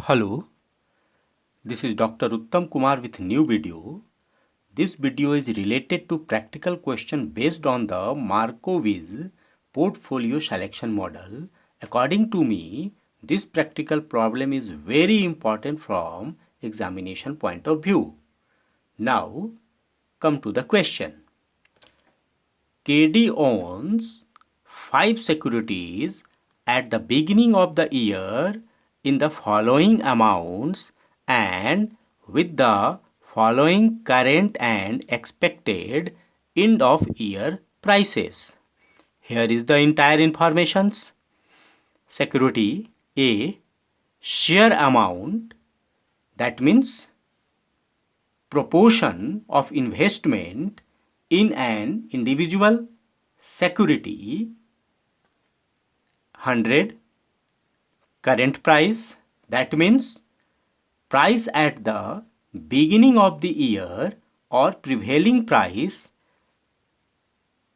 Hello, this is Dr. Uttam Kumar with new video. This video is related to practical question based on the Markowitz portfolio selection model. According to me, this practical problem is very important from examination point of view. Now, come to the question. KD owns 5 securities at the beginning of the year in the following amounts and with the following current and expected end of year prices. Here is the entire informations. Security A, share amount, that means proportion of investment in an individual security, 100. Current price, that means price at the beginning of the year or prevailing price,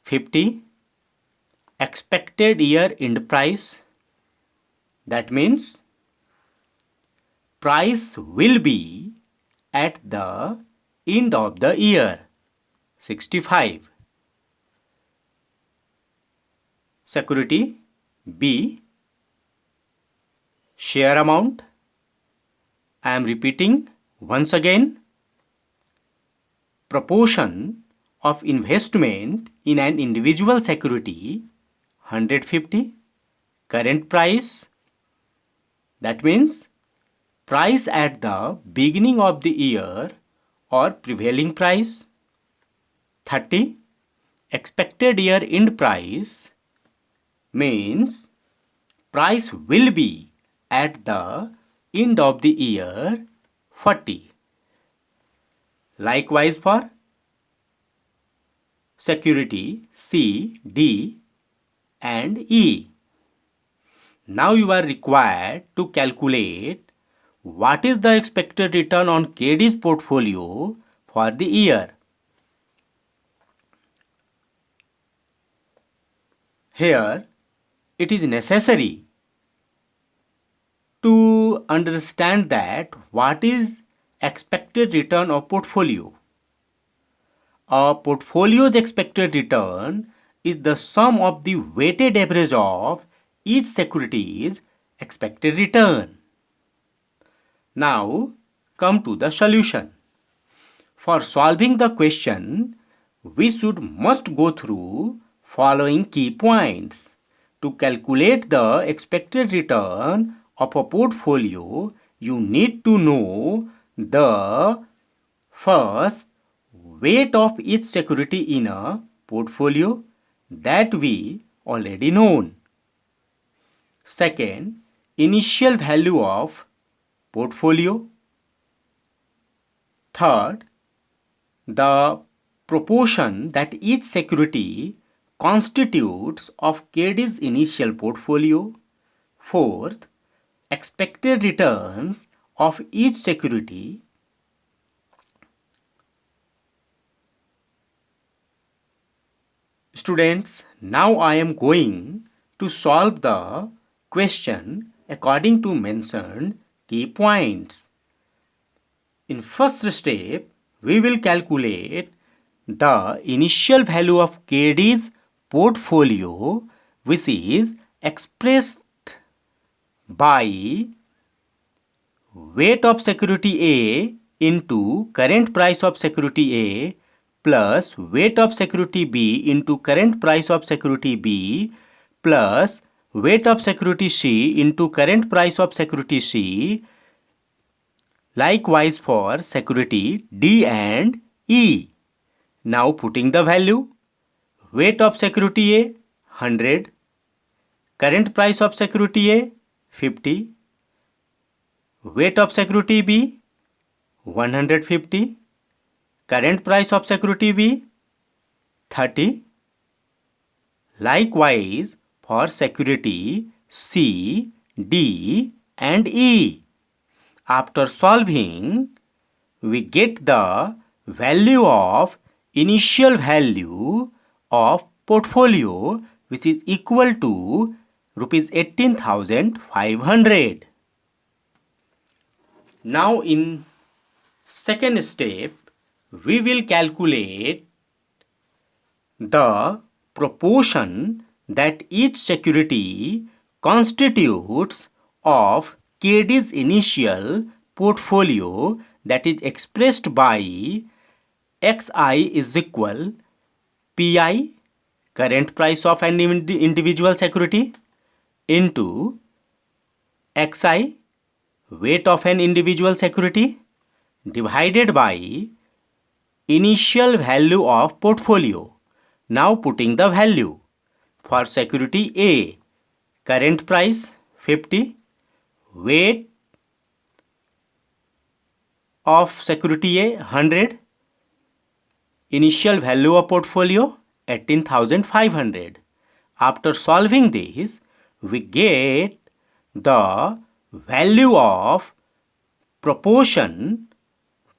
50. Expected year end price, that means price will be at the end of the year, 65. Security B, share amount. I am repeating once again. Proportion of investment in an individual security, 150. Current price, that means price at the beginning of the year or prevailing price, 30. Expected year end price means price will be at the end of the year, 40. Likewise for security C, D and E. Now you are required to calculate what is the expected return on KD's portfolio for the year. Here it is necessary to understand that what is expected return of portfolio. A portfolio's expected return is the sum of the weighted average of each security's expected return. Now come to the solution. For solving the question, we must go through following key points. To calculate the expected return of a portfolio, you need to know the first weight of each security in a portfolio, that we already known. Second, initial value of portfolio. Third, the proportion that each security constitutes of KD's initial portfolio. Fourth, expected returns of each security. Students, now I am going to solve the question according to mentioned key points. In first step, we will calculate the initial value of KD's portfolio, which is expressed by weight of security A into current price of security A plus weight of security B into current price of security B plus weight of security C into current price of security C. Likewise for security D and E. Now putting the value, weight of security A 100, current price of security A 50, weight of security B 150, current price of security B 30. Likewise for security C, D and E. After solving, we get the value of initial value of portfolio, which is equal to rupees 18,500. Now in second step, we will calculate the proportion that each security constitutes of KD's initial portfolio, that is expressed by XI is equal PI, current price of an individual security, into XI, weight of an individual security, divided by initial value of portfolio. Now putting the value for security A, current price 50, weight of security A 100, initial value of portfolio 18,500. After solving this, we get the value of proportion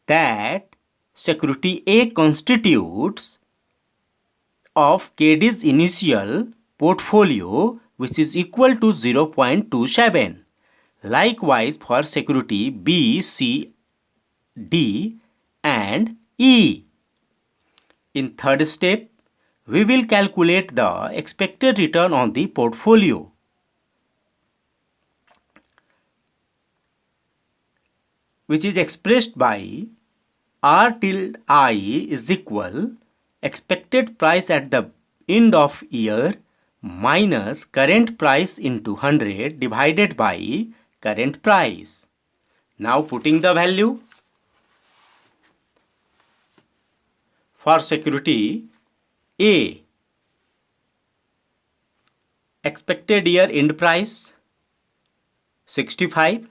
that security A constitutes of KD's initial portfolio, which is equal to 0.27. Likewise for security B, C, D and E. In third step, we will calculate the expected return on the portfolio, which is expressed by R tilde I is equal expected price at the end of year minus current price into 100 divided by current price. Now putting the value for security A, expected year end price 65,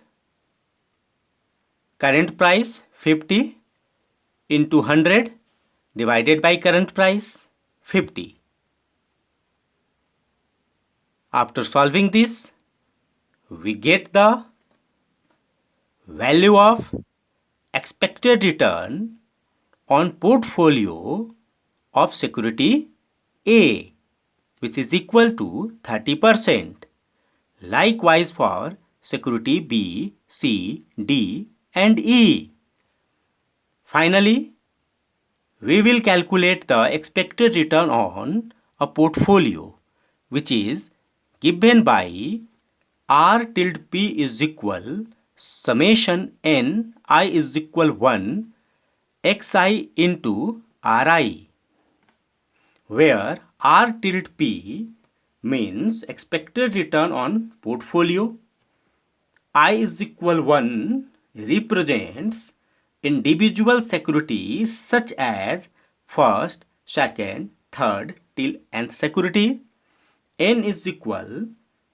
current price 50 into 100 divided by current price 50. After solving this, we get the value of expected return on portfolio of security A, which is equal to 30%. Likewise for security B, C, D and E. Finally, we will calculate the expected return on a portfolio, which is given by R tilde P is equal summation N I is equal 1 XI into RI, where R tilde P means expected return on portfolio, I is equal 1 represents individual securities such as first, second, third, till nth security. N is equal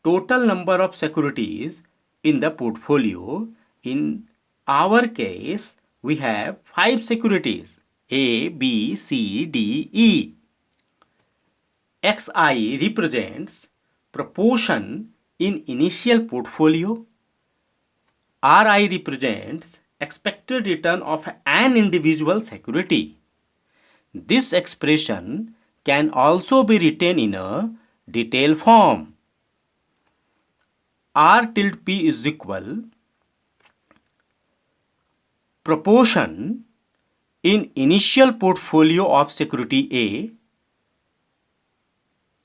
total number of securities in the portfolio. In our case, we have 5 securities A, B, C, D, E. XI represents proportion in initial portfolio. RI represents expected return of an individual security. This expression can also be written in a detail form. R tilde P is equal proportion in initial portfolio of security A,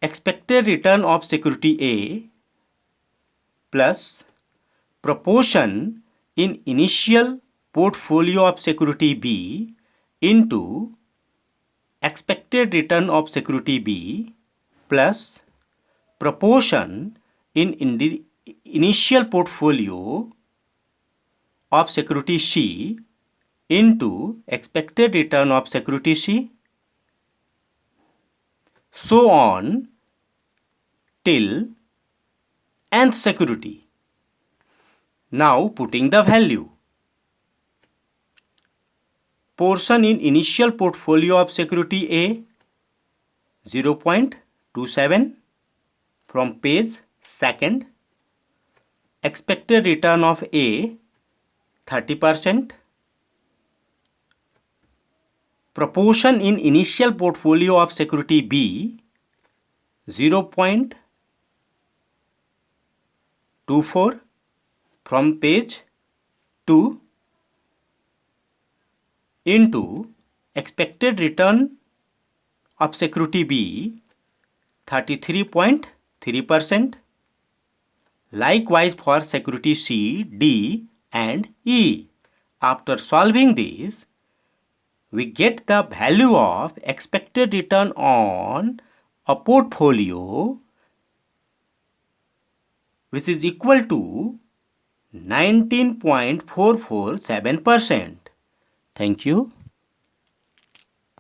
expected return of security A plus proportion in initial portfolio of security B into expected return of security B plus proportion in initial portfolio of security C into expected return of security C, so on till nth security. Now putting the value. Portion in initial portfolio of security A 0.27 from page 2nd. Expected return of A 30%. Proportion in initial portfolio of security B 0.24 from page 2. into expected return of security B 33.3%. Likewise for security C, D and E. After solving this, we get the value of expected return on a portfolio which is equal to 19.447%. Thank you.